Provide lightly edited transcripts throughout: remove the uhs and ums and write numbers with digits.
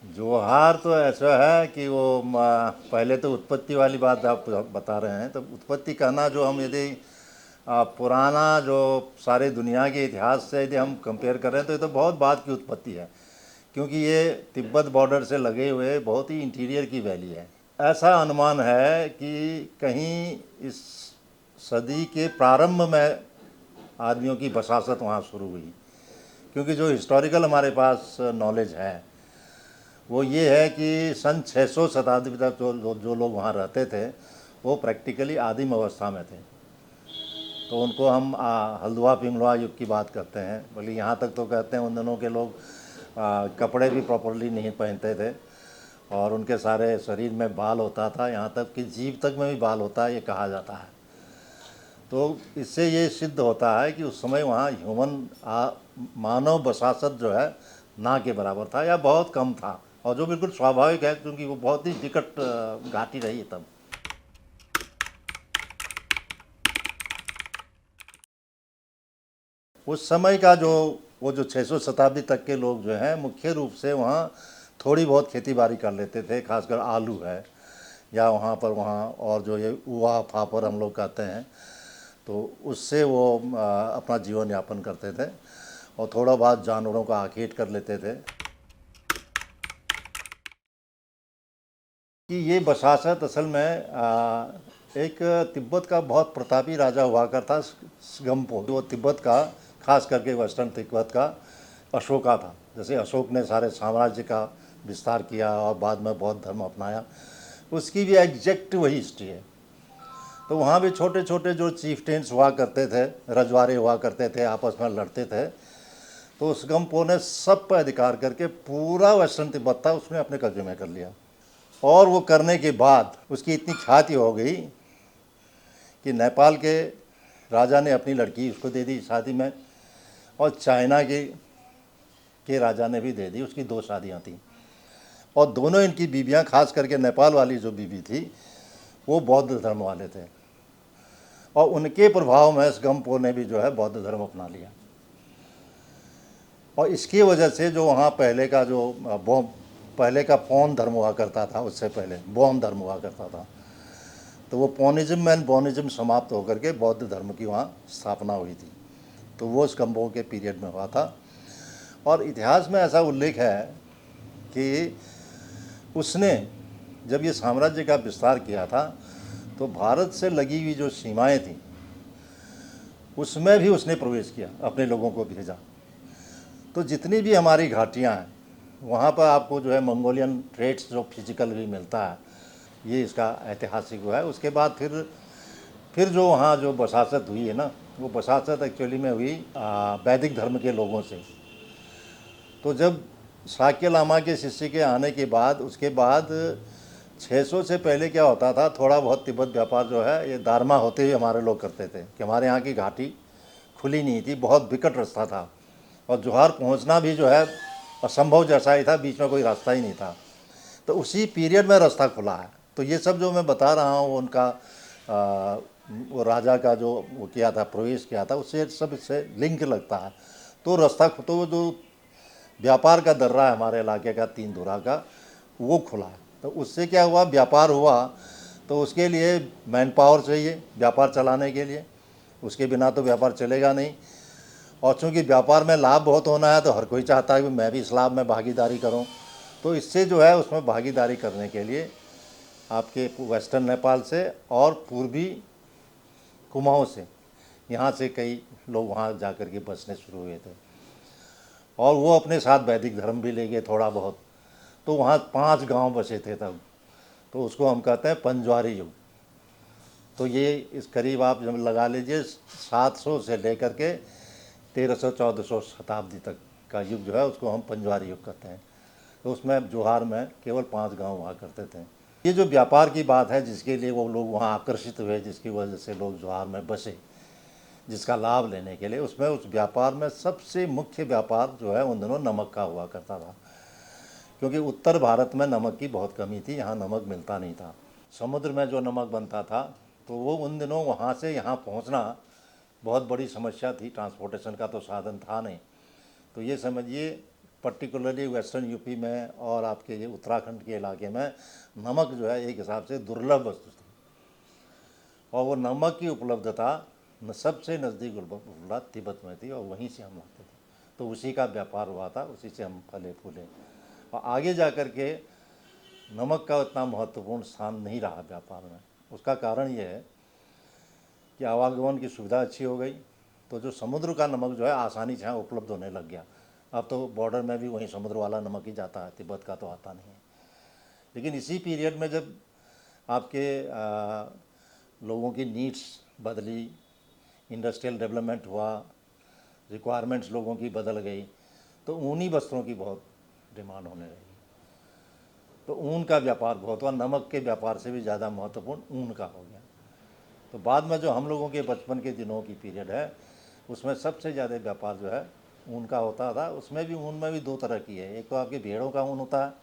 जोहार तो ऐसा है कि वो पहले तो उत्पत्ति वाली बात आप बता रहे हैं, तो उत्पत्ति कहना जो हम यदि पुराना जो सारे दुनिया के इतिहास से यदि हम कंपेयर करें तो ये तो बहुत बाद की उत्पत्ति है, क्योंकि ये तिब्बत बॉर्डर से लगे हुए बहुत ही इंटीरियर की वैली है। ऐसा अनुमान है कि कहीं इस सदी के प्रारंभ में आदमियों की बसासत वहाँ शुरू हुई, क्योंकि जो हिस्टोरिकल हमारे पास नॉलेज है वो ये है कि सन 600 शताब्दी तक जो लोग वहाँ रहते थे वो प्रैक्टिकली आदिम अवस्था में थे। तो उनको हम हल्दुआ पिंगलुआ युग की बात करते हैं। बल्कि यहाँ तक तो कहते हैं उन दिनों के लोग कपड़े भी प्रॉपरली नहीं पहनते थे और उनके सारे शरीर में बाल होता था, यहाँ तक कि जीभ तक में भी बाल होता है, ये कहा जाता है। तो इससे ये सिद्ध होता है कि उस समय वहाँ मानव बसासत जो है ना के बराबर था या बहुत कम था, और जो बिल्कुल स्वाभाविक है क्योंकि वो बहुत ही विकट घाटी रही तब। उस समय का जो वो जो 600 शताब्दी तक के लोग जो हैं मुख्य रूप से वहाँ थोड़ी बहुत खेती बाड़ी कर लेते थे, खासकर आलू है या वहाँ और जो ये उवा फापर हम लोग कहते हैं, तो उससे वो अपना जीवन यापन करते थे और थोड़ा बहुत जानवरों का आखेट कर लेते थे। कि ये बसासत असल में एक तिब्बत का बहुत प्रतापी राजा हुआ करता स्गम्पो, वो तिब्बत का खास करके वेस्टर्न तिब्बत का अशोका था। जैसे अशोक ने सारे साम्राज्य का विस्तार किया और बाद में बौद्ध धर्म अपनाया, उसकी भी एग्जैक्ट वही हिस्ट्री है। तो वहाँ भी छोटे छोटे जो चीफ्टेंस हुआ करते थे, रजवाड़े हुआ करते थे, आपस में लड़ते थे। तो स्गम्पो ने सब पर अधिकार करके पूरा वेस्टर्न तिब्बत था उसने अपने कब्जे में कर लिया। और वो करने के बाद उसकी इतनी ख्याति हो गई कि नेपाल के राजा ने अपनी लड़की उसको दे दी शादी में, और चाइना के राजा ने भी दे दी, उसकी 2 शादियाँ थीं। और दोनों इनकी बीबियाँ, खास करके नेपाल वाली जो बीबी थी वो बौद्ध धर्म वाले थे, और उनके प्रभाव में स्गम्पो ने भी जो है बौद्ध धर्म अपना लिया। और इसकी वजह से जो वहाँ पहले का पौन धर्म हुआ करता था, उससे पहले बौन धर्म हुआ करता था, तो वो पौनिज्म एंड बौनिज्म समाप्त होकर के बौद्ध धर्म की वहाँ स्थापना हुई थी। तो वो स्कम्बो के पीरियड में हुआ था। और इतिहास में ऐसा उल्लेख है कि उसने जब ये साम्राज्य का विस्तार किया था तो भारत से लगी हुई जो सीमाएं थीं उसमें भी उसने प्रवेश किया, अपने लोगों को भेजा। तो जितनी भी हमारी घाटियाँ हैं वहाँ पर आपको जो है मंगोलियन ट्रेड्स जो फिजिकल भी मिलता है, ये इसका ऐतिहासिक हुआ है। उसके बाद फिर जो वहाँ जो बसासत हुई है ना, वो बसासत एक्चुअली में हुई वैदिक धर्म के लोगों से। तो जब शाक्य लामा के शिष्य के आने के बाद उसके बाद 600 से पहले क्या होता था, थोड़ा बहुत तिब्बत व्यापार जो है ये दारमा होते हुए हमारे लोग करते थे, कि हमारे यहाँ की घाटी खुली नहीं थी, बहुत विकट रास्ता था, और जोहार पहुँचना भी जो है असंभव जैसा ही था, बीच में कोई रास्ता ही नहीं था। तो उसी पीरियड में रास्ता खुला है। तो ये सब जो मैं बता रहा हूँ उनका वो राजा का जो वो किया था, प्रवेश किया था, उससे सब इससे लिंक लगता है। तो रास्ता तो जो व्यापार का दर्रा है हमारे इलाके का 3 धुरा का, वो खुला है। तो उससे क्या हुआ, व्यापार हुआ, तो उसके लिए मैन पावर चाहिए व्यापार चलाने के लिए, उसके बिना तो व्यापार चलेगा नहीं। और चूँकि व्यापार में लाभ बहुत होना है तो हर कोई चाहता है कि मैं भी इस लाभ में भागीदारी करूँ। तो इससे जो है उसमें भागीदारी करने के लिए आपके वेस्टर्न नेपाल से और पूर्वी कुमाऊँ से, यहाँ से कई लोग वहाँ जा कर के बसने शुरू हुए थे, और वो अपने साथ वैदिक धर्म भी ले गए थोड़ा बहुत। तो वहाँ 5 गांव बसे थे तब, तो उसको हम कहते हैं पंजवारी युग। तो ये इस करीब आप जब लगा लीजिए 700 से लेकर के 1300-1400 शताब्दी तक का युग जो है उसको हम पंजवारी युग कहते हैं। तो उसमें जोहार में केवल 5 गांव हुआ करते थे। ये जो व्यापार की बात है जिसके लिए वो लोग वहाँ आकर्षित हुए, जिसकी वजह से लोग जोहार में बसे, जिसका लाभ लेने के लिए, उसमें उस व्यापार में सबसे मुख्य व्यापार जो है उन दिनों नमक का हुआ करता था, क्योंकि उत्तर भारत में नमक की बहुत कमी थी, यहाँ नमक मिलता नहीं था। समुद्र में जो नमक बनता था तो वो उन दिनों वहाँ से यहाँ पहुँचना बहुत बड़ी समस्या थी, ट्रांसपोर्टेशन का तो साधन था नहीं। तो ये समझिए पर्टिकुलरली वेस्टर्न यूपी में और आपके ये उत्तराखंड के इलाके में नमक जो है एक हिसाब से दुर्लभ वस्तु थी, और वो नमक की उपलब्धता सबसे नज़दीक उपलब्धता तिब्बत में थी, और वहीं से हम लाते थे। तो उसी का व्यापार हुआ था, उसी से हम फले फूले, और आगे जा कर के नमक का उतना महत्वपूर्ण स्थान नहीं रहा व्यापार में। उसका कारण ये है कि आवागमन की सुविधा अच्छी हो गई, तो जो समुद्र का नमक जो है आसानी से यहाँ उपलब्ध होने लग गया। अब तो बॉर्डर में भी वहीं समुद्र वाला नमक ही जाता है, तिब्बत का तो आता नहीं है। लेकिन इसी पीरियड में जब आपके लोगों की नीड्स बदली, इंडस्ट्रियल डेवलपमेंट हुआ, रिक्वायरमेंट्स लोगों की बदल गई, तो ऊनी वस्त्रों की बहुत डिमांड होने लगी। तो ऊन का व्यापार बहुत हुआ, नमक के व्यापार से भी ज़्यादा महत्वपूर्ण ऊन का हो गया। तो बाद में जो हम लोगों के बचपन के दिनों की पीरियड है, उसमें सबसे ज़्यादा व्यापार जो है ऊन का होता था। उसमें भी ऊन में भी दो तरह की है, एक तो आपके भेड़ों का ऊन होता है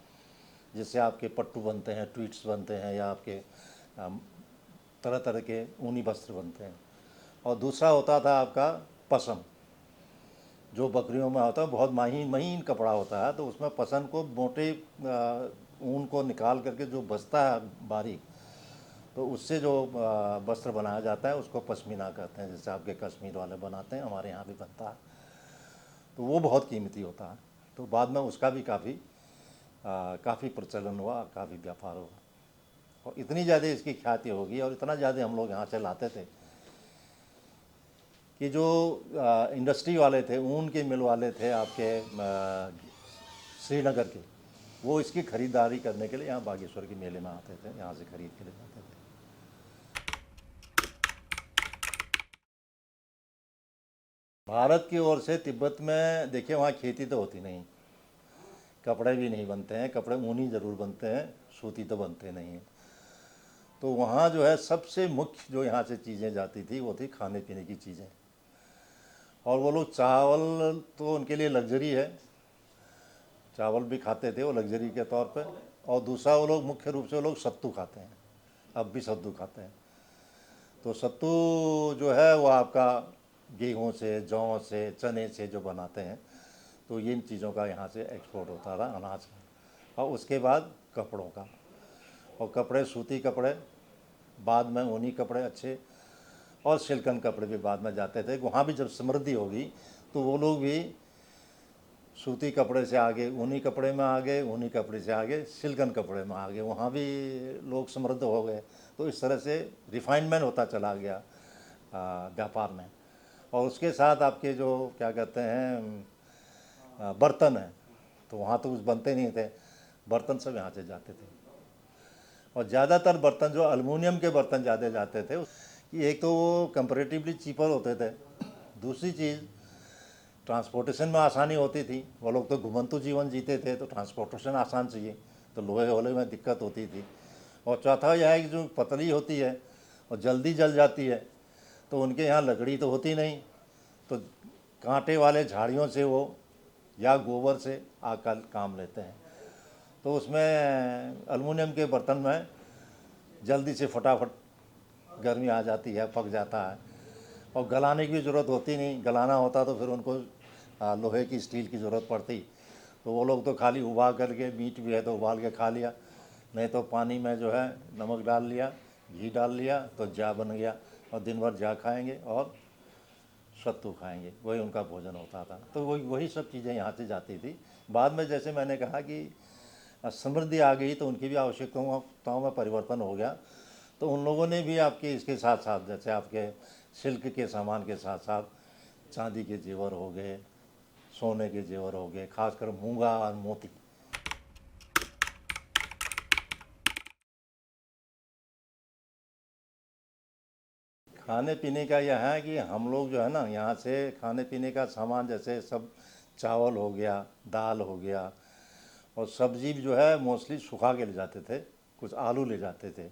जिससे आपके पट्टू बनते हैं, ट्वीट्स बनते हैं, या आपके तरह तरह के ऊनी वस्त्र बनते हैं। और दूसरा होता था आपका पशम, जो बकरियों में होता है, बहुत महीन महीन कपड़ा होता है। तो उसमें पसम को मोटे ऊन को निकाल करके जो बचता है बारीक, तो उससे जो वस्त्र बनाया जाता है उसको पश्मीना कहते हैं, जैसे आपके कश्मीर वाले बनाते हैं, हमारे यहाँ भी बनता है। तो वो बहुत कीमती होता है। तो बाद में उसका भी काफ़ी प्रचलन हुआ, काफ़ी व्यापार हुआ, और इतनी ज़्यादा इसकी ख्याति होगी और इतना ज़्यादा हम लोग यहाँ से लाते थे कि जो इंडस्ट्री वाले थे, ऊन के मिल वाले थे आपके श्रीनगर के, वो इसकी ख़रीदारी करने के लिए यहाँ बागेश्वर के मेले में आते थे, यहाँ से ख़रीद के ले जाते थे। भारत की ओर से तिब्बत में देखिए, वहाँ खेती तो होती नहीं, कपड़े भी नहीं बनते हैं, कपड़े ऊनी ज़रूर बनते हैं, सूती तो बनते नहीं हैं। तो वहाँ जो है सबसे मुख्य जो यहाँ से चीज़ें जाती थी वो थी खाने पीने की चीज़ें। और वो लोग चावल तो उनके लिए लग्जरी है, चावल भी खाते थे वो लग्जरी के तौर पे। और दूसरा वो लोग मुख्य रूप से वो लोग सत्तू खाते हैं, अब भी सत्तू खाते हैं। तो सत्तू जो है वो आपका गेहूँ से, जौ से, चने से जो बनाते हैं, तो इन चीज़ों का यहाँ से एक्सपोर्ट होता रहा, अनाज का। और उसके बाद कपड़ों का, और कपड़े सूती कपड़े, बाद में ऊनी कपड़े अच्छे, और सिल्कन कपड़े भी बाद में जाते थे। वहाँ भी जब समृद्धि होगी तो वो लोग भी सूती कपड़े से आगे ऊनी कपड़े में आ गए, ऊनी कपड़े से आगे सिल्कन कपड़े में आ गए, वहाँ भी लोग समृद्ध हो गए। तो इस तरह से रिफाइनमेंट होता चला गया व्यापार में। और उसके साथ आपके जो क्या कहते हैं बर्तन हैं, तो वहाँ तो कुछ बनते नहीं थे, बर्तन सब यहाँ से जाते थे। और ज़्यादातर बर्तन जो एल्युमिनियम के बर्तन ज़्यादा जाते थे, कि एक तो वो कंपैरेटिवली चीपर होते थे, दूसरी चीज़ ट्रांसपोर्टेशन में आसानी होती थी। वो लोग तो घुमंतु जीवन जीते थे, तो ट्रांसपोर्टेशन आसान चाहिए, तो लोहे वोहे में दिक्कत होती थी। और चौथा यह है कि जो पतली होती है और जल्दी जल जाती है, तो उनके यहाँ लकड़ी तो होती नहीं, तो कांटे वाले झाड़ियों से वो या गोबर से आकर काम लेते हैं। तो उसमें एल्युमिनियम के बर्तन में जल्दी से फटाफट गर्मी आ जाती है, पक जाता है, और गलाने की ज़रूरत होती नहीं। गलाना होता तो फिर उनको लोहे की स्टील की ज़रूरत पड़ती। तो वो लोग तो खाली उबाल करके, मीट भी है तो उबाल के खा लिया, नहीं तो पानी में जो है नमक डाल लिया, घी डाल लिया, तो जा बन गया, और दिन भर जा खाएंगे और सत्तू खाएंगे, वही उनका भोजन होता था। तो वही वही सब चीज़ें यहाँ से जाती थी। बाद में जैसे मैंने कहा कि समृद्धि आ गई, तो उनकी भी आवश्यकताओं में परिवर्तन हो गया। तो उन लोगों ने भी आपके इसके साथ साथ, जैसे आपके सिल्क के सामान के साथ साथ चांदी के जेवर हो गए, सोने के जेवर हो गए, खासकर मूंगा और मोती। खाने पीने का यह है कि हम लोग जो है ना, यहाँ से खाने पीने का सामान जैसे सब चावल हो गया, दाल हो गया, और सब्जी भी जो है मोस्टली सुखा के ले जाते थे, कुछ आलू ले जाते थे,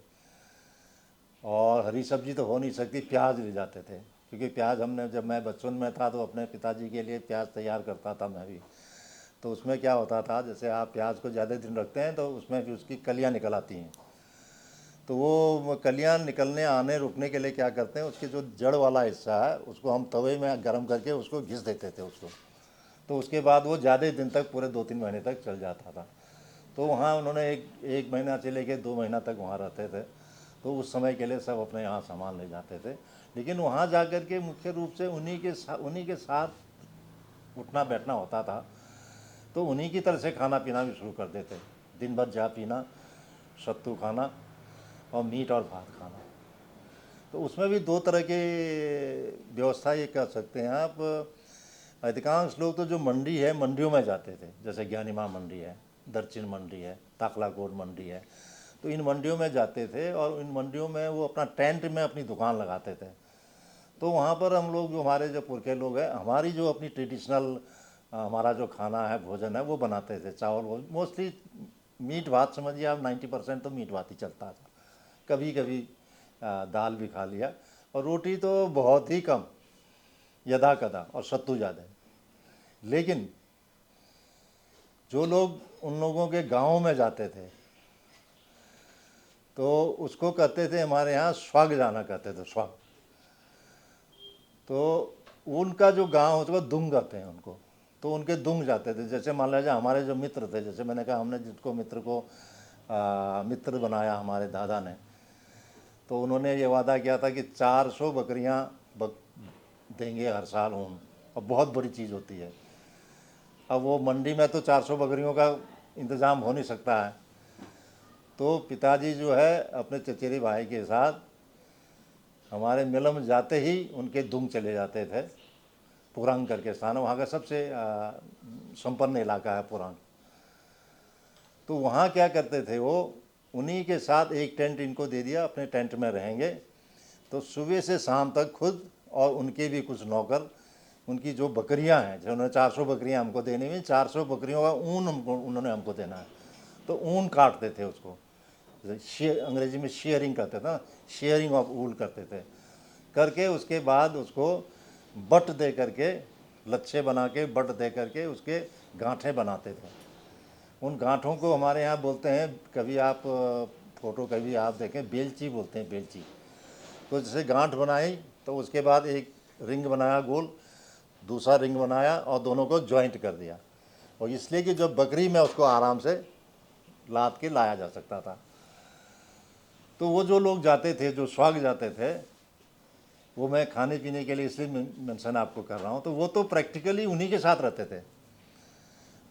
और हरी सब्जी तो हो नहीं सकती, प्याज ले जाते थे। क्योंकि प्याज हमने, जब मैं बचपन में था तो अपने पिताजी के लिए प्याज तैयार करता था मैं भी। तो उसमें क्या होता था, जैसे आप प्याज को ज़्यादा दिन रखते हैं तो उसमें भी उसकी कलियाँ निकल आती हैं। तो वो कलियाँ निकलने आने रुकने के लिए क्या करते हैं, उसके जो जड़ वाला हिस्सा है उसको हम तवे में गर्म करके उसको घिस देते थे उसको, तो उसके बाद वो ज़्यादा दिन तक, पूरे 2-3 महीने तक चल जाता था। तो वहाँ उन्होंने एक महीना से लेके 2 महीना तक वहाँ रहते थे। तो उस समय के लिए सब अपने यहाँ सामान ले जाते थे, लेकिन वहाँ जा कर के मुख्य रूप से उन्हीं के साथ उठना बैठना होता था। तो उन्हीं की तरह से खाना पीना भी शुरू कर देते। दिन भर चाय पीना, सत्तू खाना और मीट और भात खाना। तो उसमें भी दो तरह के व्यवस्था ये कर सकते हैं आप। अधिकांश लोग तो जो मंडी है, मंडियों में जाते थे, जैसे ज्ञानीमां मंडी है, दर्चिन मंडी है, ताखलाकोट मंडी है। तो इन मंडियों में जाते थे और इन मंडियों में वो अपना टेंट में अपनी दुकान लगाते थे। तो वहाँ पर हम लोग, जो हमारे जो पुरखे लोग हैं, हमारी जो अपनी ट्रेडिशनल हमारा जो खाना है, भोजन है, वो बनाते थे। चावल, मोस्टली मीट भात, समझिए आप 90% तो मीट भात ही चलता था। कभी कभी दाल भी खा लिया, और रोटी तो बहुत ही कम, यदा कदा, और सत्तू ज़्यादा। लेकिन जो लोग उन लोगों के गाँव में जाते थे, तो उसको कहते थे, हमारे यहाँ स्वाग जाना कहते थे, स्वाग। तो उनका जो गांव होता है, दुंग कहते हैं उनको, तो उनके दुंग जाते थे। जैसे मान लीजिए हमारे जो मित्र थे, जैसे मैंने कहा, हमने जिसको मित्र को मित्र बनाया हमारे दादा ने, तो उन्होंने ये वादा किया था कि 400 बकरियां देंगे हर साल ऊन, और बहुत बड़ी चीज़ होती है। अब वो मंडी में तो 400 बकरियों का इंतज़ाम हो नहीं सकता है। तो पिताजी जो है अपने चचेरे भाई के साथ हमारे मिलम जाते ही उनके दुंग चले जाते थे। पुरांग करके स्थान है, वहाँ का सबसे संपन्न इलाका है पुरांग। तो वहाँ क्या करते थे वो, उन्हीं के साथ एक टेंट इनको दे दिया, अपने टेंट में रहेंगे। तो सुबह से शाम तक खुद और उनके भी कुछ नौकर, उनकी जो बकरियां हैं, जो उन्होंने 400 बकरियां हमको देनी हुई, 400 बकरियों का ऊन उन्होंने हमको देना है। तो ऊन काटते थे उसको, अंग्रेजी में शेयरिंग करते थे ना, शेयरिंग ऑफ ऊल करते थे। करके उसके बाद उसको बट दे करके, लच्छे बना के बट दे करके उसके गांठे बनाते थे। उन गांठों को हमारे यहाँ बोलते हैं, कभी आप फोटो कभी आप देखें, बेलची बोलते हैं, बेलची। तो जैसे गांठ बनाई, तो उसके बाद एक रिंग बनाया गोल, दूसरा रिंग बनाया, और दोनों को जॉइंट कर दिया। और इसलिए कि जब बकरी में उसको आराम से लाद के लाया जा सकता था। तो वो जो लोग जाते थे, जो स्वाग जाते थे, वो मैं खाने पीने के लिए इसलिए मेंशन आपको कर रहा हूँ, तो वो तो प्रैक्टिकली उन्हीं के साथ रहते थे,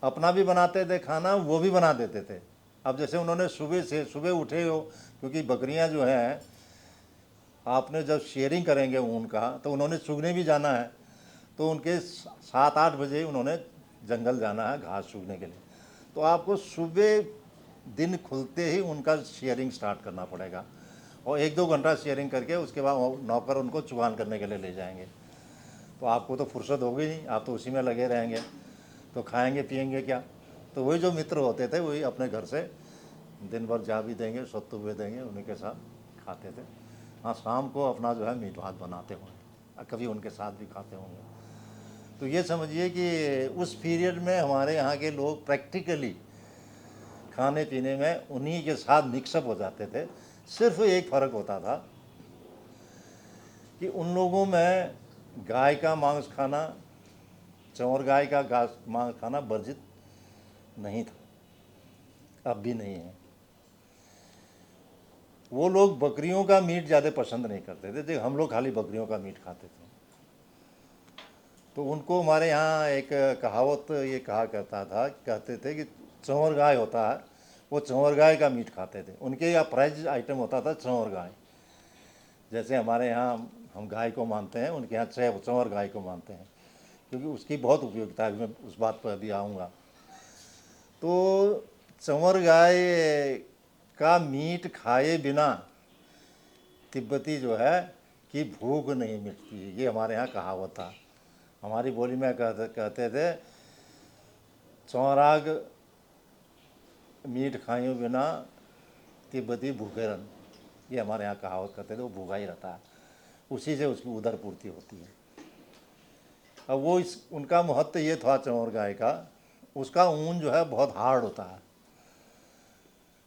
अपना भी बनाते थे खाना, वो भी बना देते थे। अब जैसे उन्होंने सुबह उठे हो, क्योंकि बकरियां जो हैं, आपने जब शेयरिंग करेंगे ऊन का, तो उन्होंने चुगने भी जाना है। तो उनके 7-8 बजे उन्होंने जंगल जाना है घास चुगने के लिए। तो आपको सुबह दिन खुलते ही उनका शेयरिंग स्टार्ट करना पड़ेगा, और 1-2 घंटा शेयरिंग करके उसके बाद नौकर उनको चुगान करने के लिए ले जाएंगे। तो आपको तो फुर्सत होगी नहीं, आप तो उसी में लगे रहेंगे, तो खाएंगे पिएंगे क्या। तो वही जो मित्र होते थे, वही अपने घर से दिन भर जा भी देंगे, सत्तू भी देंगे, उन्हीं के साथ खाते थे। हाँ, शाम को अपना जो है मीट भात बनाते होंगे, कभी उनके साथ भी खाते होंगे। तो ये समझिए कि उस पीरियड में हमारे यहाँ के लोग प्रैक्टिकली खाने पीने में उन्हीं के साथ मिक्सअप हो जाते थे। सिर्फ एक फ़र्क होता था कि उन लोगों में गाय का मांस खाना, चौर गाय का मांस खाना वर्जित नहीं था, अब भी नहीं है। वो लोग बकरियों का मीट ज़्यादा पसंद नहीं करते थे, हम लोग खाली बकरियों का मीट खाते थे। तो उनको हमारे यहाँ एक कहावत ये कहा करता था, कहते थे कि चौर गाय होता है, वो चौर गाय का मीट खाते थे। उनके यहाँ प्राइज आइटम होता था चौर गाय। जैसे हमारे यहाँ हम गाय को मानते हैं, उनके यहाँ चौर गाय को मानते हैं, क्योंकि उसकी बहुत उपयोगिता है। मैं उस बात पर अभी आऊँगा। तो चंवर गाय का मीट खाए बिना तिब्बती जो है कि भूख नहीं मिटती, ये हमारे यहाँ कहावत था। हमारी बोली में कहते थे, चौराग मीट खाए बिना तिब्बती भूखे रन, ये हमारे यहाँ कहावत करते थे। वो भूखा ही रहता है, उसी से उसकी उदर पूर्ति होती है। अब वो उनका महत्व ये था चंवर गाय का, उसका ऊन जो है बहुत हार्ड होता है।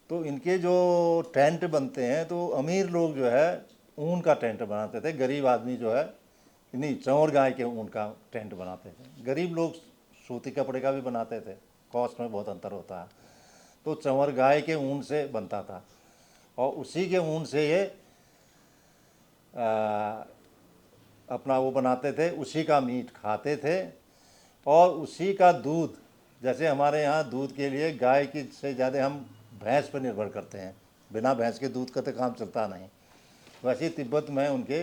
तो इनके जो टेंट बनते हैं, तो अमीर लोग जो है ऊन का टेंट बनाते थे, गरीब आदमी जो है नहीं, चंवर गाय के ऊन का टेंट बनाते थे। गरीब लोग सूती कपड़े का भी बनाते थे, कॉस्ट में बहुत अंतर होता है। तो चंवर गाय के ऊन से बनता था और उसी के ऊन से ये अपना वो बनाते थे, उसी का मीट खाते थे और उसी का दूध, जैसे हमारे यहाँ दूध के लिए गाय की से ज़्यादा हम भैंस पर निर्भर करते हैं, बिना भैंस के दूध का तो काम चलता नहीं। वैसे ही तिब्बत में उनके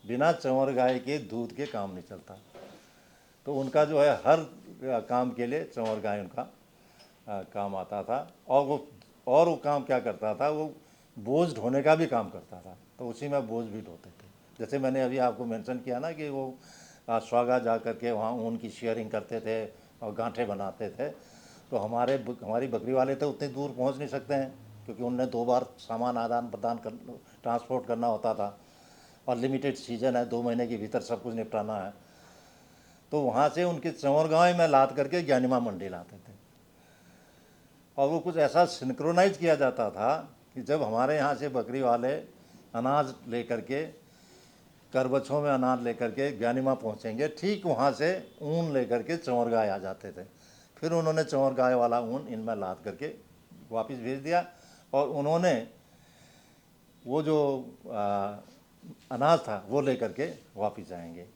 बिना चंवर गाय के दूध के काम नहीं चलता। तो उनका जो है हर काम के लिए चंवर गाय उनका काम आता था। और वो काम क्या करता था, वो बोझ ढोने का भी काम करता था, तो उसी में बोझ भी ढोते थे। जैसे मैंने अभी आपको मेंशन किया ना कि वो स्वागा जा कर के वहाँ ऊन की शेयरिंग करते थे और गांठे बनाते थे। तो हमारी बकरी वाले तो उतनी दूर पहुँच नहीं सकते हैं, क्योंकि उनने 2 बार सामान आदान प्रदान कर ट्रांसपोर्ट करना होता था और लिमिटेड सीजन है, 2 महीने के भीतर सब कुछ निपटाना है। तो वहाँ से उनके चंवर गाँव में लाद करके ज्ञानिमा मंडी लाते थे और वो कुछ ऐसा सिंक्रोनाइज किया जाता था कि जब हमारे यहाँ से बकरी वाले अनाज लेकर के, करबच्छों में अनाज लेकर के ज्ञानिमा पहुँचेंगे, ठीक वहाँ से ऊन लेकर के चंवर गाय आ जाते थे। फिर उन्होंने चंवर गाय वाला ऊन इनमें लाद करके वापस भेज दिया और उन्होंने वो जो अनाज था वो लेकर के वापस आएंगे।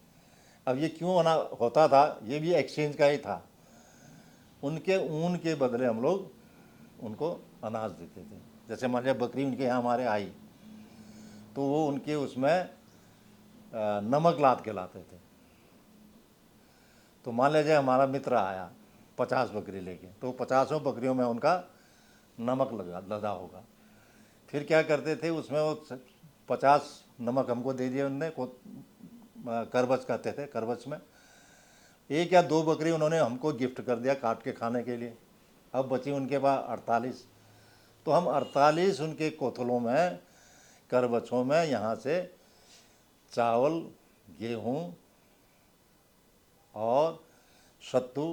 अब ये क्यों होता था, ये भी एक्सचेंज का ही था। उनके ऊन के बदले हम लोग उनको अनाज देते थे। जैसे मान लिया बकरी उनके यहाँ हमारे आई, तो वो उनके उसमें नमक लाद के लाते थे। तो मान लीजिए हमारा मित्र आया 50 बकरी लेके, तो 50 बकरियों में उनका नमक लदा होगा। फिर क्या करते थे, उसमें वो 50 नमक हमको दे दिए उनने, करबच कहते थे, करबच में 1 या 2 बकरी उन्होंने हमको गिफ्ट कर दिया काट के खाने के लिए। अब बची उनके पास 48, तो हम 48 उनके कोथलों में, करबचों में यहाँ से चावल, गेहूँ और सत्तू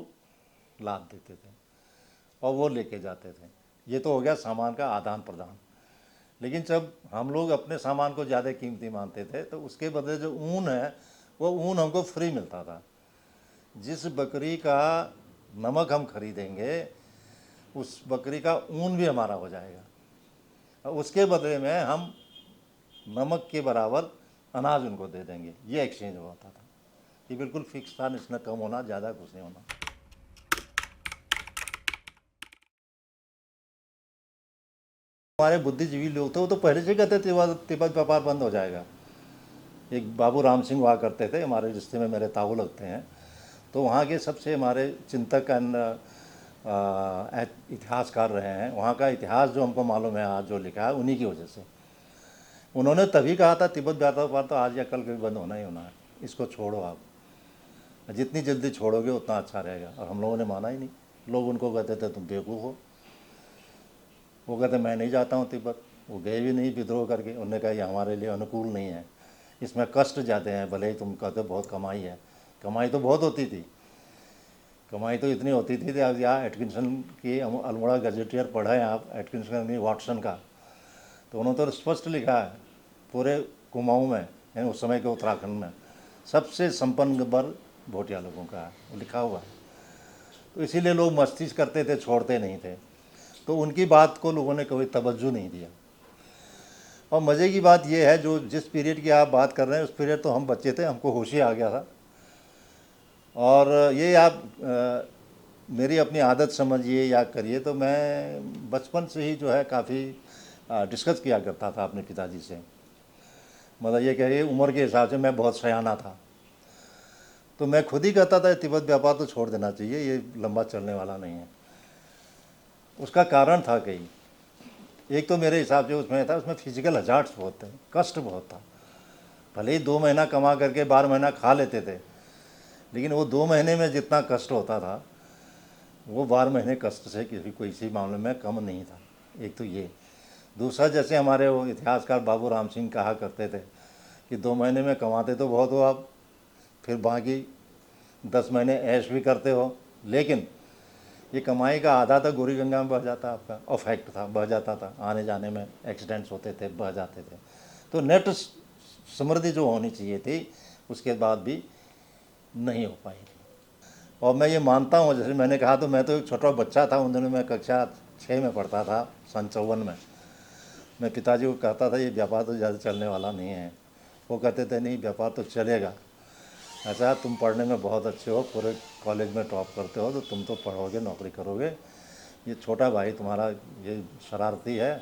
लाद देते थे और वो लेके जाते थे। ये तो हो गया सामान का आदान प्रदान। लेकिन जब हम लोग अपने सामान को ज़्यादा कीमती मानते थे, तो उसके बदले जो ऊन है वो ऊन हमको फ्री मिलता था। जिस बकरी का नमक हम खरीदेंगे, उस बकरी का ऊन भी हमारा हो जाएगा और उसके बदले में हम नमक के बराबर अनाज उनको दे देंगे। ये एक्सचेंज होता था। ये बिल्कुल फिक्स था, इसमें कम होना, ज़्यादा कुछ नहीं होना। हमारे बुद्धिजीवी लोग थे, वो तो पहले से कहते थे तिब्बत व्यापार बंद हो जाएगा। एक बाबू राम सिंह हुआ करते थे, हमारे रिश्ते में मेरे ताऊ लगते हैं। तो वहाँ के सबसे हमारे चिंतक एंड इतिहासकार रहे हैं। वहाँ का इतिहास जो हमको मालूम है आज जो लिखा है, उन्हीं की वजह से। उन्होंने तभी कहा था तिब्बत व्यापार तो आज या कल कभी बंद होना ही होना है, इसको छोड़ो आप, जितनी जल्दी छोड़ोगे उतना अच्छा रहेगा। और हम लोगों ने माना ही नहीं। लोग उनको कहते थे तुम बेवकूफ़ हो। वो कहते मैं नहीं जाता हूँ तिब्बत। वो गए भी नहीं विद्रोह करके। उन्होंने कहा ये हमारे लिए अनुकूल नहीं है, इसमें कष्ट ज़्यादा हैं। भले ही तुम कहते बहुत कमाई है, कमाई तो बहुत होती थी, कमाई तो इतनी होती थी। अब यहाँ एटकिंसन की अल्मोड़ा गजेटियर पढ़ा है आप, एटकिंसन की वाटसन का, तो उन्होंने तो स्पष्ट लिखा है पूरे कुमाऊँ में, यानी उस समय के उत्तराखंड में सबसे संपन्न वर्ग भोटिया लोगों का है, वो लिखा हुआ है। तो इसीलिए लोग मस्ती करते थे, छोड़ते नहीं थे। तो उनकी बात को लोगों ने कभी तवज्जो नहीं दिया। और मज़े की बात यह है, जो जिस पीरियड की आप बात कर रहे हैं उस पीरियड तो हम बच्चे थे, हमको होश ही आ गया था। और ये आप मेरी अपनी आदत समझिए या करिए, तो मैं बचपन से ही जो है काफ़ी डिस्कस किया करता था अपने पिताजी से। मतलब ये कहिए उम्र के हिसाब से मैं बहुत सयाना था। तो मैं खुद ही कहता था तिब्बत व्यापार तो छोड़ देना चाहिए, ये लंबा चलने वाला नहीं है। उसका कारण था कई। एक तो मेरे हिसाब से उसमें था, उसमें फिजिकल हजार्ड्स बहुत थे, कष्ट बहुत था। भले ही 2 महीना कमा करके 12 महीना खा लेते थे, लेकिन वो 2 महीने में जितना कष्ट होता था वो 12 महीने कष्ट से किसी मामले में कम नहीं था। एक तो ये। दूसरा, जैसे हमारे वो इतिहासकार बाबू राम सिंह कहा करते थे कि 2 महीने में कमाते तो बहुत हो आप, फिर बाकी 10 महीने ऐश भी करते हो, लेकिन ये कमाई का आधा तो गोरी गंगा में बह जाता आपका, और फैक्ट था, बह जाता था। आने जाने में एक्सीडेंट्स होते थे, बह जाते थे। तो नेट समृद्धि जो होनी चाहिए थी उसके बाद भी नहीं हो पाई थी। और मैं ये मानता हूँ, जैसे मैंने कहा, तो मैं तो एक छोटा बच्चा था उन दिनों, मैं कक्षा 6 में पढ़ता था, सन 54 में। मैं पिताजी को कहता था ये व्यापार तो ज़्यादा चलने वाला नहीं है। वो कहते थे नहीं, व्यापार तो चलेगा। अच्छा, तुम पढ़ने में बहुत अच्छे हो, पूरे कॉलेज में टॉप करते हो, तो तुम तो पढ़ोगे, नौकरी करोगे। ये छोटा भाई तुम्हारा ये शरारती है,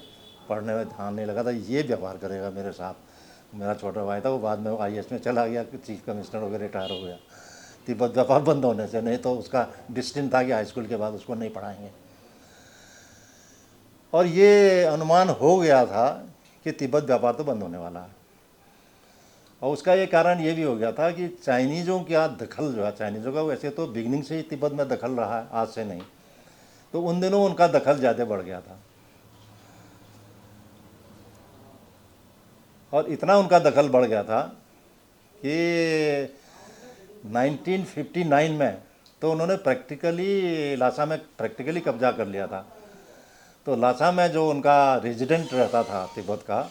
पढ़ने में ध्यान नहीं लगा था, ये व्यापार करेगा मेरे साथ। मेरा छोटा भाई था, वो बाद में IAS में चला गया, चीफ कमिश्नर हो गया, रिटायर हो गया तिब्बत व्यापार बंद होने से। नहीं तो उसका डिस्टिन था कि हाई स्कूल के बाद उसको नहीं पढ़ाएंगे। और ये अनुमान हो गया था कि तिब्बत व्यापार तो बंद होने वाला है। और उसका ये कारण ये भी हो गया था कि चाइनीज़ों का दखल जो है, चाइनीज़ों का वैसे तो बिगनिंग से ही तिब्बत में दखल रहा है, आज से नहीं, तो उन दिनों उनका दखल ज़्यादा बढ़ गया था। और इतना उनका दखल बढ़ गया था कि 1959 में तो उन्होंने प्रैक्टिकली लासा में प्रैक्टिकली कब्जा कर लिया था। तो लासा में जो उनका रेजिडेंट रहता था तिब्बत का,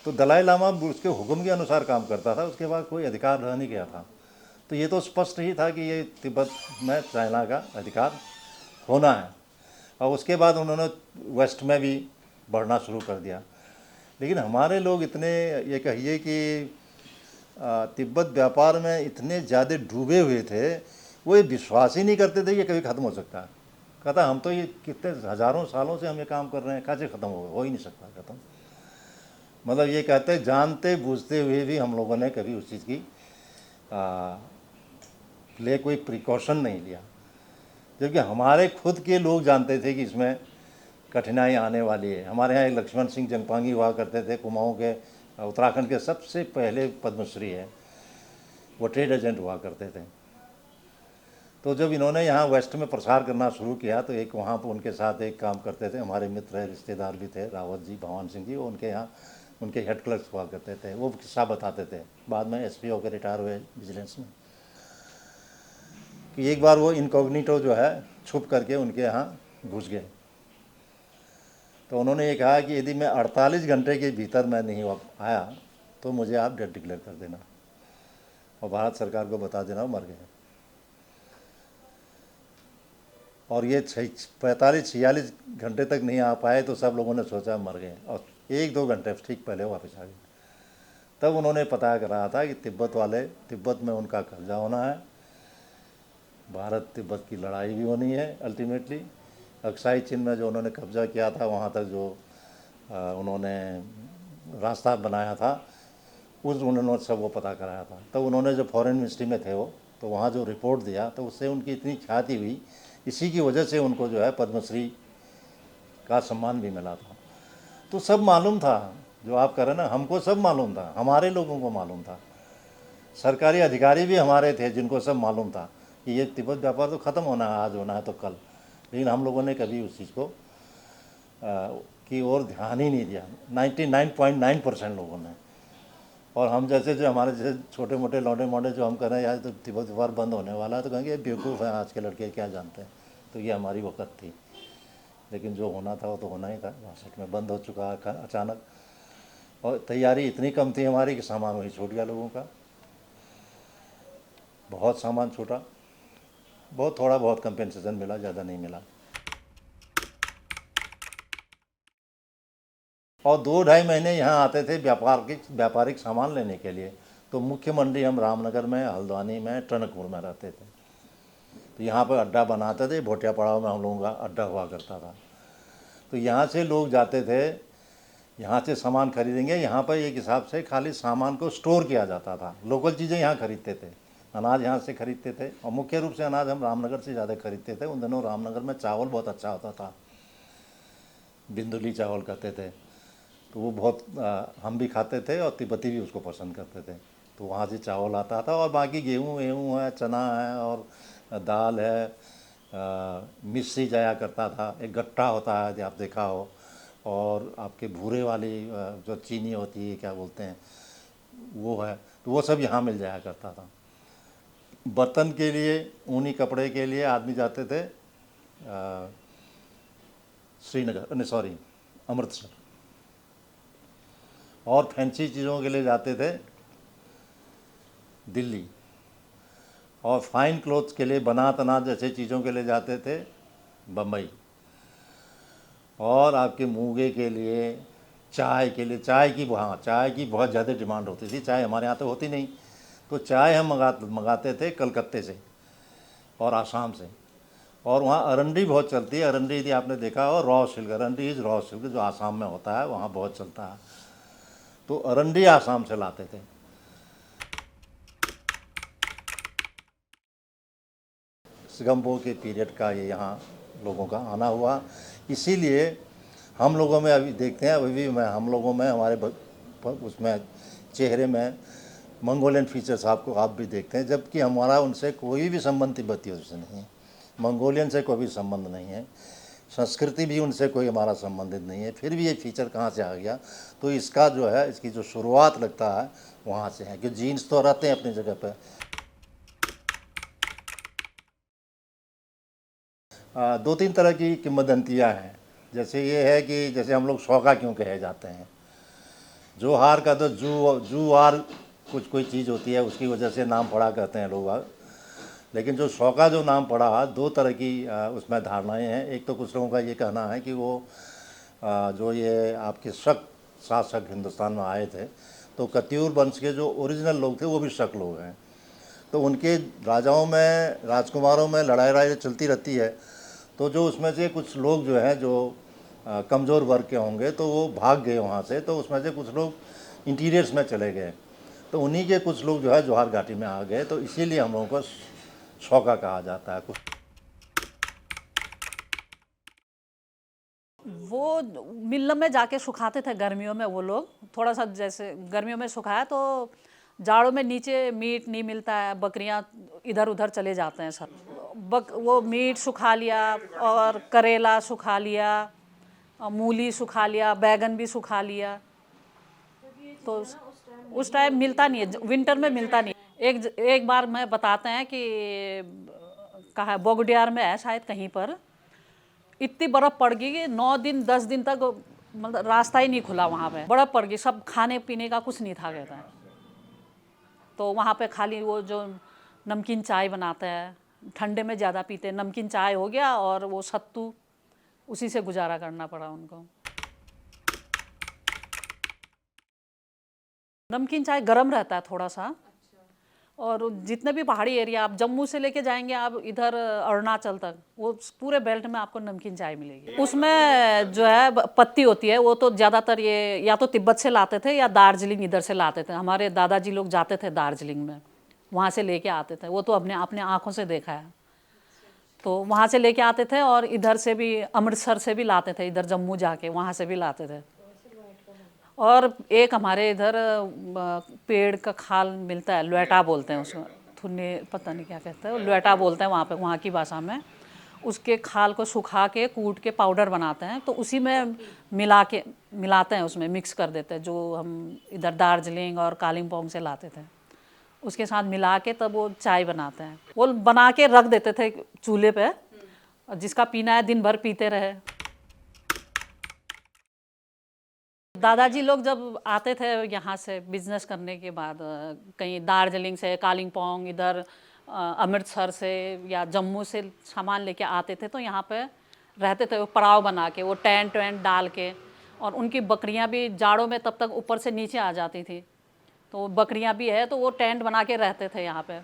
तो दलाई लामा उसके हुक्म के अनुसार काम करता था, उसके बाद कोई अधिकार रह नहीं गया था। तो ये तो स्पष्ट ही था कि ये तिब्बत में चाइना का अधिकार होना है। और उसके बाद उन्होंने वेस्ट में भी बढ़ना शुरू कर दिया। लेकिन हमारे लोग इतने, ये कहिए कि तिब्बत व्यापार में इतने ज़्यादा डूबे हुए थे, वो ये विश्वास ही नहीं करते थे ये कभी ख़त्म हो सकता है। कहता हम तो ये कितने हज़ारों सालों से हम ये काम कर रहे हैं, कैसे ख़त्म हो ही नहीं सकता ख़त्म। मतलब ये कहते हैं जानते बूझते हुए भी हम लोगों ने कभी उस चीज़ की लिए कोई प्रिकॉशन नहीं लिया, जबकि हमारे खुद के लोग जानते थे कि इसमें कठिनाई आने वाली है। हमारे यहाँ एक लक्ष्मण सिंह जंगपांगी हुआ करते थे, कुमाऊँ के, उत्तराखंड के सबसे पहले पद्मश्री है, वो ट्रेड एजेंट हुआ करते थे। तो जब इन्होंने यहाँ वेस्ट में प्रसार करना शुरू किया, तो एक वहाँ पर उनके साथ एक काम करते थे, हमारे मित्र है, रिश्तेदार भी थे, रावत जी, भगवान सिंह जी, वो उनके यहाँ उनके हेड क्लर्क्स हुआ करते थे। वो किस्सा बताते थे, बाद में SP होकर रिटायर हुए विजिलेंस में, कि एक बार वो इनकॉग्निटो जो है छुप करके उनके यहाँ घुस गए। तो उन्होंने ये कहा कि यदि मैं 48 घंटे के भीतर मैं नहीं आया तो मुझे आप डेड डिक्लेयर कर देना और भारत सरकार को बता देना वो मर गए। और ये 45-46 घंटे तक नहीं आ पाए, तो सब लोगों ने सोचा मर गए, और 1-2 घंटे ठीक पहले वापस आ गए। तब उन्होंने पता करा था कि तिब्बत वाले, तिब्बत में उनका कब्जा होना है, भारत तिब्बत की लड़ाई भी होनी है अल्टीमेटली। अक्साई चीन में जो उन्होंने कब्जा किया था, वहाँ तक जो उन्होंने रास्ता बनाया था, उस उन्होंने सब वो पता कराया था। तब उन्होंने जो फॉरेन मिनिस्ट्री में थे वो, तो वहाँ जो रिपोर्ट दिया, तो उससे उनकी इतनी ख्याति हुई, इसी की वजह से उनको जो है पद्मश्री का सम्मान भी मिला था। तो सब मालूम था, जो आप कह रहे हैं ना, हमको सब मालूम था, हमारे लोगों को मालूम था, सरकारी अधिकारी भी हमारे थे जिनको सब मालूम था कि ये तिब्बत व्यापार तो ख़त्म होना है, आज होना है तो कल। लेकिन हम लोगों ने कभी उस चीज़ को की ओर ध्यान ही नहीं दिया, 99.9% लोगों ने। और हम जैसे जो हमारे जैसे छोटे मोटे लौंडे मोंडे जो हम कर रहे हैं यार, तो तिब्बत व्यापार बंद होने वाला है, तो कहेंगे बेवकूफ़ है आज के लड़के, क्या जानते हैं। तो ये हमारी वक़्त थी, लेकिन जो होना था वो तो होना ही था। 62 में बंद हो चुका अचानक, और तैयारी इतनी कम थी हमारी कि सामान वही छूट गया लोगों का, बहुत सामान छूटा, बहुत थोड़ा बहुत कंपेंसेशन मिला, ज़्यादा नहीं मिला। और 2-2.5 महीने यहाँ आते थे व्यापारिक सामान लेने के लिए। तो मुख्य मंडी हम रामनगर में, हल्द्वानी में, टनकपुर में रहते थे। तो यहाँ पर अड्डा बनाते थे, भोटिया पड़ाव में हम लोगों का अड्डा हुआ करता था। तो यहाँ से लोग जाते थे, यहाँ से सामान खरीदेंगे। यहाँ पर एक हिसाब से खाली सामान को स्टोर किया जाता था, लोकल चीज़ें यहाँ खरीदते थे, अनाज यहाँ से खरीदते थे, और मुख्य रूप से अनाज हम रामनगर से ज़्यादा खरीदते थे। उन दिनों रामनगर में चावल बहुत अच्छा होता था, बिंदुली चावल कहते थे, तो वो बहुत हम भी खाते थे और तिब्बती भी उसको पसंद करते थे। तो वहाँ से चावल आता था, और बाकी गेहूँ वेहूँ है, चना है, और दाल है, मिस्री जाया करता था, एक गट्टा होता है जो आप देखा हो, और आपके भूरे वाली जो चीनी होती है, क्या बोलते हैं, वो है, तो वो सब यहाँ मिल जाया करता था। बर्तन के लिए, ऊनी कपड़े के लिए आदमी जाते थे श्रीनगर, नहीं सॉरी, अमृतसर, और फैंसी चीज़ों के लिए जाते थे दिल्ली। और फाइन क्लोथ्स के लिए, बना तना जैसे चीज़ों के लिए जाते थे बम्बई। और आपके मूंगे के लिए, चाय के लिए, चाय की बहुत ज़्यादा डिमांड होती थी। चाय हमारे यहाँ तो होती नहीं, तो चाय हम मंगाते थे कलकत्ते से और आसाम से। और वहाँ अरंडी बहुत चलती है। अरंडी यदि आपने देखा हो, रॉ सिल्क, अरंडी इज़ रॉ सिल्क, जो आसाम में होता है वहाँ बहुत चलता है। तो अरंडी आसाम से लाते थे। सिगम्बो के पीरियड का ये यहाँ लोगों का आना हुआ। इसीलिए हम लोगों में अभी देखते हैं, अभी भी हम लोगों में, हमारे उसमें चेहरे में मंगोलियन फीचर्स आपको आप भी देखते हैं, जबकि हमारा उनसे कोई भी संबंध तिब्बतियों से नहीं है। मंगोलियन से कोई भी संबंध नहीं है, संस्कृति भी उनसे कोई हमारा संबंधित नहीं है। फिर भी ये फीचर कहाँ से आ गया? तो इसका जो है, इसकी जो शुरुआत लगता है वहाँ से है, कि जीन्स तो रहते हैं अपनी जगह पर। दो तीन तरह की किंवदंतियाँ हैं। जैसे ये है कि जैसे हम लोग शौका क्यों कहे जाते हैं। जोहार का तो जूआर कुछ कोई चीज़ होती है, उसकी वजह से नाम पड़ा कहते हैं लोग। लेकिन जो शौका जो नाम पड़ा, दो तरह की उसमें धारणाएं हैं। एक तो कुछ लोगों का ये कहना है कि वो जो ये आपके शक शासक हिंदुस्तान में आए थे, तो कत्यूर वंश के जो ओरिजिनल लोग थे वो भी शक लोग हैं। तो उनके राजाओं में, राजकुमारों में लड़ाई चलती रहती है। तो जो उसमें से कुछ लोग जो हैं, जो कमज़ोर वर्ग के होंगे, तो वो भाग गए वहाँ से। तो उसमें से कुछ लोग इंटीरियर्स में चले गए। तो उन्हीं के कुछ लोग जो है जोहार घाटी में आ गए। तो इसीलिए हम लोगों को शौका कहा जाता है। कुछ वो मिल में जाके सुखाते थे गर्मियों में। वो लोग थोड़ा सा, जैसे गर्मियों में सुखाया तो जाड़ों में नीचे मीट नहीं मिलता है, बकरियां इधर उधर चले जाते हैं सब। वो मीट सुखा लिया, और करेला सुखा लिया, और मूली सुखा लिया, बैगन भी सुखा लिया। तो उस टाइम मिलता नहीं है, विंटर में मिलता नहीं। एक बार मैं बताते हैं कि कहा बोगडियार में है शायद, कहीं पर इतनी बर्फ़ पड़ गई कि 9 दिन 10 दिन तक मतलब रास्ता ही नहीं खुला। वहाँ पे बर्फ़ पड़ गई, सब खाने पीने का कुछ नहीं था कहता है। तो वहाँ पे खाली वो जो नमकीन चाय बनाते हैं, ठंडे में ज़्यादा पीते हैं, नमकीन चाय हो गया और वो सत्तू, उसी से गुजारा करना पड़ा उनको। नमकीन चाय गर्म रहता है थोड़ा सा। और जितने भी पहाड़ी एरिया, आप जम्मू से लेके जाएंगे आप इधर अरुणाचल तक, वो पूरे बेल्ट में आपको नमकीन चाय मिलेगी। उसमें जो है पत्ती होती है, वो तो ज़्यादातर ये या तो तिब्बत से लाते थे या दार्जिलिंग इधर से लाते थे। हमारे दादाजी लोग जाते थे दार्जिलिंग में, वहाँ से लेके आते थे। वो तो अपने अपने आँखों से देखा है। तो वहाँ से लेके आते थे, और इधर से भी, अमृतसर से भी लाते थे, इधर जम्मू जाके वहाँ से भी लाते थे। और एक हमारे इधर पेड़ का खाल मिलता है, लुएटा बोलते हैं उसको, थुन्ने पता नहीं क्या कहते हैं, लुएटा बोलते हैं वहाँ पे, वहाँ की भाषा में। उसके खाल को सुखा के कूट के पाउडर बनाते हैं, तो उसी में मिलाते हैं, उसमें मिक्स कर देते हैं, जो हम इधर दार्जिलिंग और कालिम्पोंग से लाते थे। उसके साथ मिला के तब वो चाय बनाते हैं। वो बना के रख देते थे चूल्हे पे, और जिसका पीना है दिन भर पीते रहे। दादाजी लोग जब आते थे यहाँ से बिजनेस करने के बाद, कहीं दार्जिलिंग से, कालिम्पोंग, इधर अमृतसर से या जम्मू से सामान लेके आते थे, तो यहाँ पे रहते थे वो पड़ाव बना के, वो टेंट वेंट डाल के। और उनकी बकरियाँ भी जाड़ों में तब तक ऊपर से नीचे आ जाती थी, तो बकरियाँ भी है, तो वो टेंट बना के रहते थे यहाँ पे।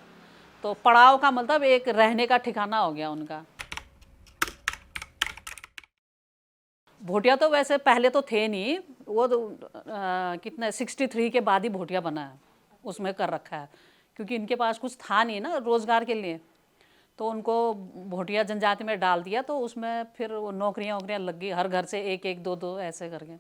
तो पड़ाव का मतलब एक रहने का ठिकाना हो गया उनका। भोटिया तो वैसे पहले तो थे नहीं, वो तो कितने 63 के बाद ही भोटिया बना है, उसमें कर रखा है। क्योंकि इनके पास कुछ था नहीं ना रोज़गार के लिए, तो उनको भोटिया जनजाति में डाल दिया। तो उसमें फिर वो नौकरियां वोकरियाँ लग गई, हर घर से एक एक दो दो ऐसे करके।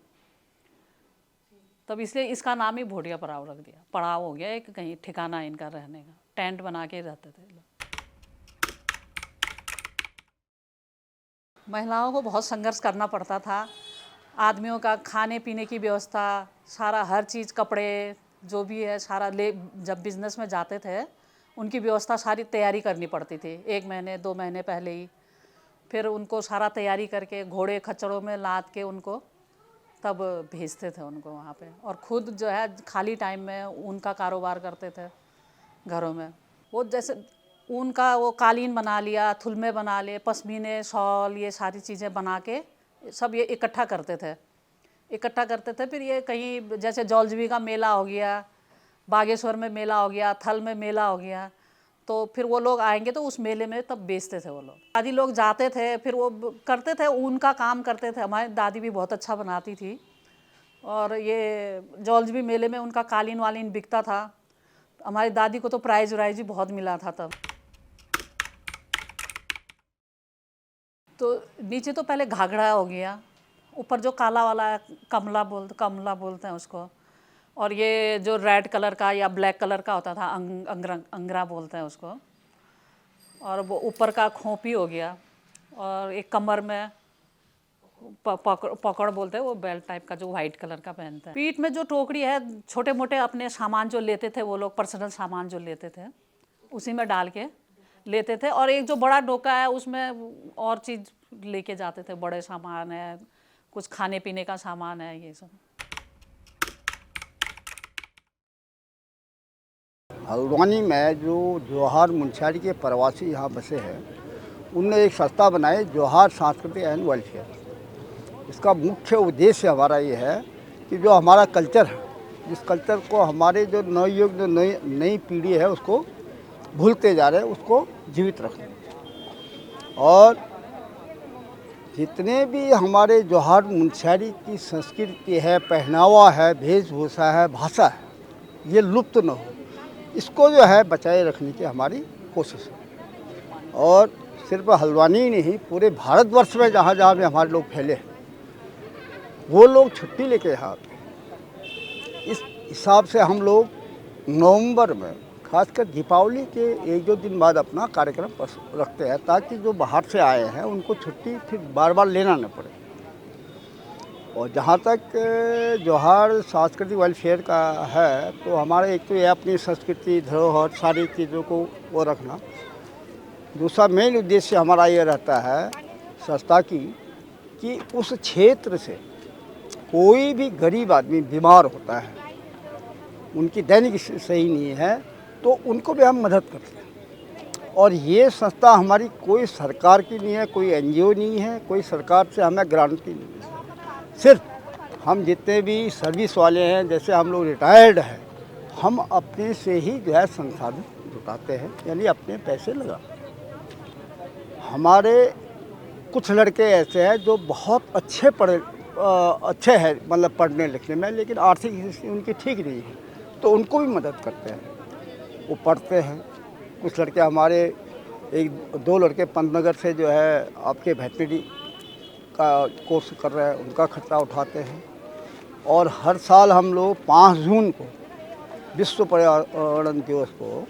तब इसलिए इसका नाम ही भोटिया पड़ाव रख दिया। पड़ाव हो गया एक, कहीं ठिकाना इनका रहने का, टेंट बना के रहते थे लोग। महिलाओं को बहुत संघर्ष करना पड़ता था। आदमियों का खाने पीने की व्यवस्था, सारा हर चीज़, कपड़े जो भी है सारा ले, जब बिज़नेस में जाते थे उनकी व्यवस्था सारी तैयारी करनी पड़ती थी 1 महीने 2 महीने पहले ही। फिर उनको सारा तैयारी करके घोड़े खच्चरों में लाद के उनको तब भेजते थे उनको वहाँ पे। और ख़ुद जो है खाली टाइम में उनका कारोबार करते थे घरों में। वो जैसे ऊन का वो कालीन बना लिया, थुलमे बना लिए, पश्मीने, शॉल, ये सारी चीज़ें बना के सब ये इकट्ठा करते थे। फिर ये कहीं जैसे जौलजीबी का मेला हो गया, बागेश्वर में मेला हो गया, थल में मेला हो गया, तो फिर वो लोग आएंगे तो उस मेले में तब बेचते थे वो लोग। दादी लोग जाते थे, फिर वो करते थे, ऊन का काम करते थे। हमारी दादी भी बहुत अच्छा बनाती थी। और ये जौलजीबी मेले में उनका कालीन वालीन बिकता था। हमारी दादी को तो प्राइज वाइज भी बहुत मिला था तब। तो नीचे तो पहले घाघरा हो गया, ऊपर जो काला वाला कमला बोलते हैं उसको, और ये जो रेड कलर का या ब्लैक कलर का होता था अंगरा बोलते हैं उसको, और वो ऊपर का खोपी हो गया, और एक कमर में पकड़ बोलते हैं, वो बेल्ट टाइप का जो वाइट कलर का पहनते हैं। पीठ में जो टोकरी है, छोटे मोटे अपने सामान जो लेते थे वो लोग, पर्सनल सामान जो लेते थे उसी में डाल के लेते थे। और एक जो बड़ा डोका है उसमें और चीज़ लेके जाते थे, बड़े सामान है, कुछ खाने पीने का सामान है, ये सब। हल्द्वानी में जो जौहर मुंशियारी के प्रवासी यहाँ बसे हैं, उनने एक संस्था बनाई, जौहर सांस्कृतिक एंड वेलफेयर। इसका मुख्य उद्देश्य हमारा ये है कि जो हमारा कल्चर है, जिस कल्चर को हमारे जो नवयुग, जो नई पीढ़ी है उसको भूलते जा रहे हैं, उसको जीवित रखना। और जितने भी हमारे जौहर मुंशियारी की संस्कृति है, पहनावा है, वेशभूषा है, भाषा है, ये लुप्त न हो, इसको जो है बचाए रखने की हमारी कोशिश है। और सिर्फ हल्द्वानी ही नहीं, पूरे भारतवर्ष में जहाँ जहाँ भी हमारे लोग फैले हैं, वो लोग छुट्टी लेके यहाँ आते हैं। इस हिसाब से हम लोग नवंबर में, खासकर दीपावली के एक दो दिन बाद अपना कार्यक्रम रखते हैं, ताकि जो बाहर से आए हैं उनको छुट्टी फिर बार बार लेना न पड़े। और जहाँ तक जौहर सांस्कृतिक वेलफेयर का है, तो हमारा एक तो ये अपनी संस्कृति, धरोहर, सारी चीज़ों को वो रखना। दूसरा मेन उद्देश्य हमारा ये रहता है संस्था की, कि उस क्षेत्र से कोई भी गरीब आदमी बीमार होता है, उनकी दैनिक सही नहीं है, तो उनको भी हम मदद करते हैं। और ये संस्था हमारी कोई सरकार की नहीं है, कोई एनजीओ नहीं है, कोई सरकार से हमें गारंटी नहीं है। सिर्फ हम जितने भी सर्विस वाले हैं, जैसे हम लोग रिटायर्ड हैं, हम अपने से ही जो है संसाधन जुटाते हैं, यानी अपने पैसे लगाते हैं। हमारे कुछ लड़के ऐसे हैं जो बहुत अच्छे हैं, मतलब पढ़ने लिखने में, लेकिन आर्थिक स्थिति उनकी ठीक नहीं है, तो उनको भी मदद करते हैं। वो पढ़ते हैं। कुछ लड़के हमारे, एक दो लड़के पंतनगर से जो है आपके वेटनरी का कोर्स कर रहे हैं, उनका खर्चा उठाते हैं। और हर साल हम लोग 5 जून को, विश्व पर्यावरण दिवस को,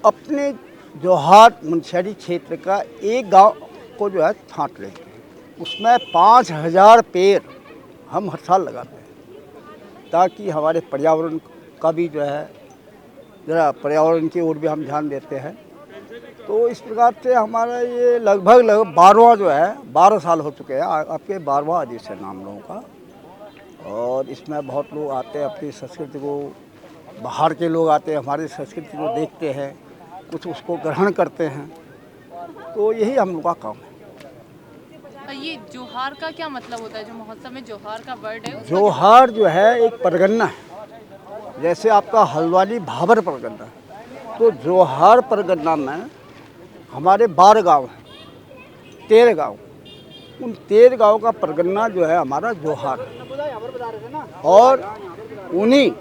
अपने जौहर मुंशियारी क्षेत्र का एक गांव को जो है छांट लेते हैं। उसमें 5000 पेड़ हम हर साल लगाते हैं, ताकि हमारे पर्यावरण का भी जो है ज़रा पर्यावरण की ओर भी हम ध्यान देते हैं। तो इस प्रकार से हमारा ये लगभग 12वां जो है, 12 साल हो चुके हैं, आपके 12वां एडिशन है हम लोगों का। और इसमें बहुत लोग आते हैं, अपनी संस्कृति को, बाहर के लोग आते हैं, हमारी संस्कृति को देखते हैं, कुछ उसको ग्रहण करते हैं। तो यही हम लोग का काम है। ये जौहर का क्या मतलब होता है, जो महोत्सव में जौहर का वर्ड है? जौहर जो है एक परगन्ना है, जैसे आपका हल्द्वानी भाबर परगन्ना है, तो जौहर परगन्ना में हमारे 12 गांव हैं, 13 गांव। उन 13 गांव का परगन्ना जो है हमारा जौहर है। और उन्हीं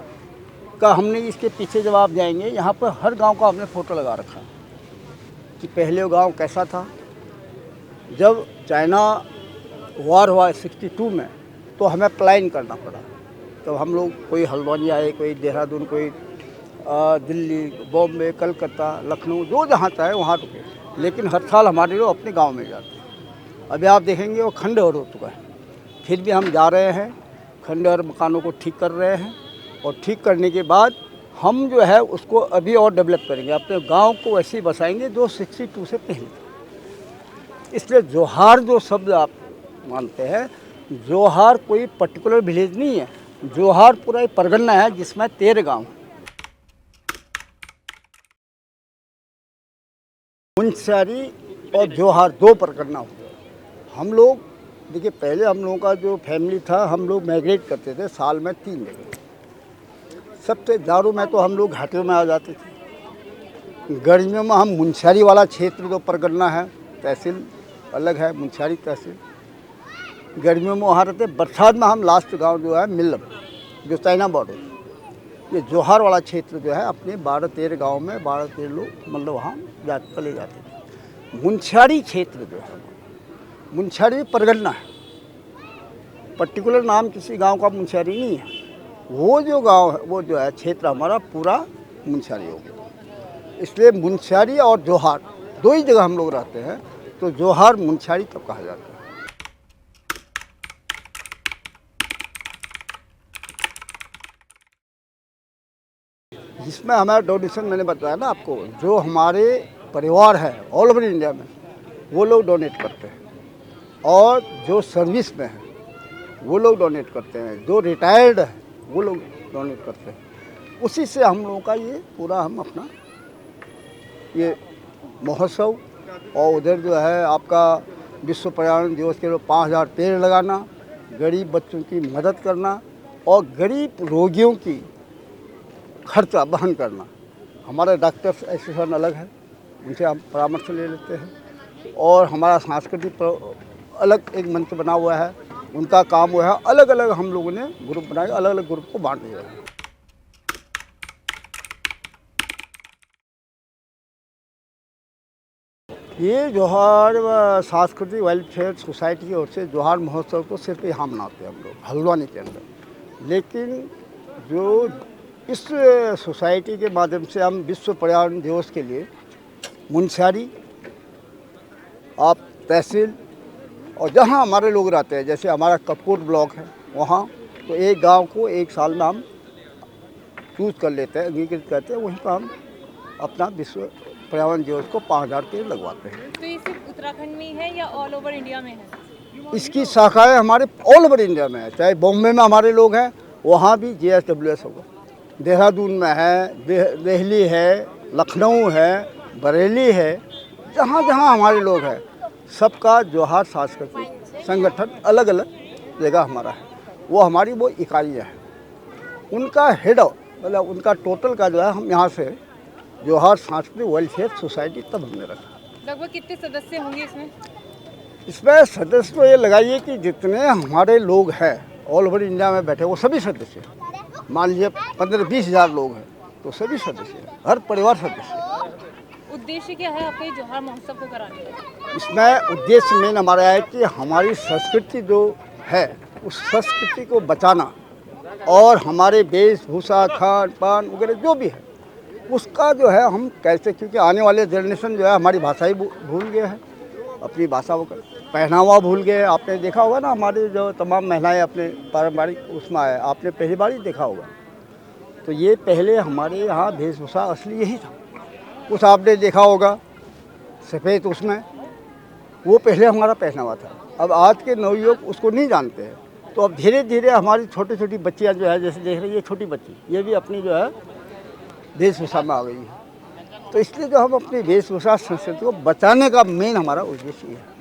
का हमने, इसके पीछे जब आप जाएंगे, यहाँ पर हर गांव का हमने फ़ोटो लगा रखा है कि पहले वो गाँव कैसा था। जब चाइना वार हुआ 62 में, तो हमें प्लान करना पड़ा। तो हम लोग, कोई हल्द्वानी आए, कोई देहरादून, कोई दिल्ली, बॉम्बे, कलकत्ता, लखनऊ, जो जहाँ चाहे वहाँ रुके, लेकिन हर साल हमारे लोग अपने गांव में जाते हैं। अभी आप देखेंगे वो खंडहर हो चुका है, फिर भी हम जा रहे हैं, खंडहर मकानों को ठीक कर रहे हैं। और ठीक करने के बाद हम जो है उसको अभी और डेवलप करेंगे, अपने गांव को ऐसे ही बसाएंगे जो 62 से पहले। इसलिए जौहर जो शब्द आप मानते हैं, जौहर कोई पर्टिकुलर विलेज नहीं है, जौहर पूरा एक परगन्ना है जिसमें 13 गांव हैं। मुंशियारी और जोहार दो प्रकरण हो। हम लोग देखिए, पहले हम लोगों का जो फैमिली था, हम लोग माइग्रेट करते थे साल में 3 जगह। सबसे दारू में तो हम लोग घाटियों में आ जाते थे। गर्मियों में हम मुंशियारी वाला क्षेत्र जो परगना है, तहसील अलग है, मुंशियारी तहसील, गर्मियों में वहाँ रहते। बरसात में हम लास्ट गांव जो है मिल्लम, जो चाइना बॉर्डर, ये जोहार वाला क्षेत्र जो है अपने 12-13 गांव में 12-13 लोग मतलब वहाँ चले जाते थे। मुंशियारी क्षेत्र जो है, मुंशियारी परगना है, पर्टिकुलर नाम किसी गांव का मुंशियारी नहीं है। वो जो गांव है, वो जो है क्षेत्र हमारा पूरा मुंशियारी हो गया। इसलिए मुंशियारी और जोहार दो ही जगह हम लोग रहते हैं, तो जोहार मुंशियारी तब कहा जाता है। जिसमें हमारा डोनेशन मैंने बताया ना आपको, जो हमारे परिवार है ऑल ओवर इंडिया में, वो लोग डोनेट करते हैं, और जो सर्विस में है वो लोग डोनेट करते हैं, जो रिटायर्ड है वो लोग डोनेट करते हैं। उसी से हम लोगों का ये पूरा हम अपना ये महोत्सव, और उधर जो है आपका विश्व पर्यावरण दिवस के लिए 5000 पेड़ लगाना, गरीब बच्चों की मदद करना, और गरीब रोगियों की खर्चा वहन करना। हमारे डॉक्टर्स एसोसिएशन अलग है, उनसे हम परामर्श ले लेते हैं, और हमारा सांस्कृतिक अलग एक मंच बना हुआ है, उनका काम हुआ है। अलग अलग हम लोगों ने ग्रुप बनाए, अलग अलग ग्रुप को बांट दिया है। ये जोहार सांस्कृतिक वेलफेयर सोसाइटी की ओर से जोहार महोत्सव को सिर्फ यहाँ मनाते हैं हम लोग हल्द्वानी के अंदर। लेकिन जो इस सोसाइटी के माध्यम से हम विश्व पर्यावरण दिवस के लिए मुंशियारी, आप तहसील, और जहाँ हमारे लोग रहते हैं, जैसे हमारा कपकोट ब्लॉक है वहाँ, तो एक गांव को एक साल में हम चूज़ कर लेते हैं, अंगीकृत करते हैं, वहीं पर हम अपना विश्व पर्यावरण दिवस को 5000 पेड़ लगवाते हैं। तो ये सिर्फ उत्तराखंड में ही है या ऑल ओवर इंडिया में है? इसकी शाखाएँ हमारे ऑल ओवर इंडिया में है। चाहे बॉम्बे में हमारे लोग हैं, वहाँ भी JSWS होगा, देहरादून में है, दिल्ली है, लखनऊ है, बरेली है, जहाँ जहाँ हमारे लोग हैं, सबका जोहार सांस्कृतिक संगठन अलग अलग जगह हमारा है। वो हमारी वो इकाइयाँ हैं, उनका हेड मतलब उनका टोटल का जो है, हम यहाँ से जोहार सांस्कृतिक वेलफेयर सोसाइटी तब हमने रखा। लगभग कितने सदस्य होंगे इसमें? इसमें सदस्य तो ये लगाइए कि जितने हमारे लोग हैं ऑल ओवर इंडिया में बैठे, वो सभी सदस्य हैं। मान लीजिए 15-20 हज़ार लोग हैं, तो सभी सदस्य हैं, हर परिवार सदस्य है। उद्देश्य क्या है आपके जोहार महोत्सव को कराने का? इसमें उद्देश्य मेन हमारा है कि हमारी संस्कृति जो है, उस संस्कृति को बचाना, और हमारे वेशभूषा, खान पान वगैरह जो भी है, उसका जो है हम कैसे, क्योंकि आने वाले जनरेशन जो है हमारी भाषा ही भूल गए हैं, अपनी भाषा को, पहनावा भूल गए। आपने देखा होगा ना, हमारी जो तमाम महिलाएं अपने पारंपरिक उसमें आए, आपने पहली बार ही देखा होगा। तो ये पहले हमारे यहाँ वेशभूषा असली यही था। कुछ आपने देखा होगा सफ़ेद, उसमें वो पहले हमारा पहनावा था। अब आज के नवयुवक उसको नहीं जानते हैं, तो अब धीरे धीरे हमारी छोटी छोटी बच्चियाँ जो है, जैसे देख रही है, ये छोटी बच्ची, ये भी अपनी जो है वेशभूषा में आ गई है। तो इसलिए जो हम अपनी वेशभूषा संस्कृति को बचाने का मेन हमारा उद्देश्य है।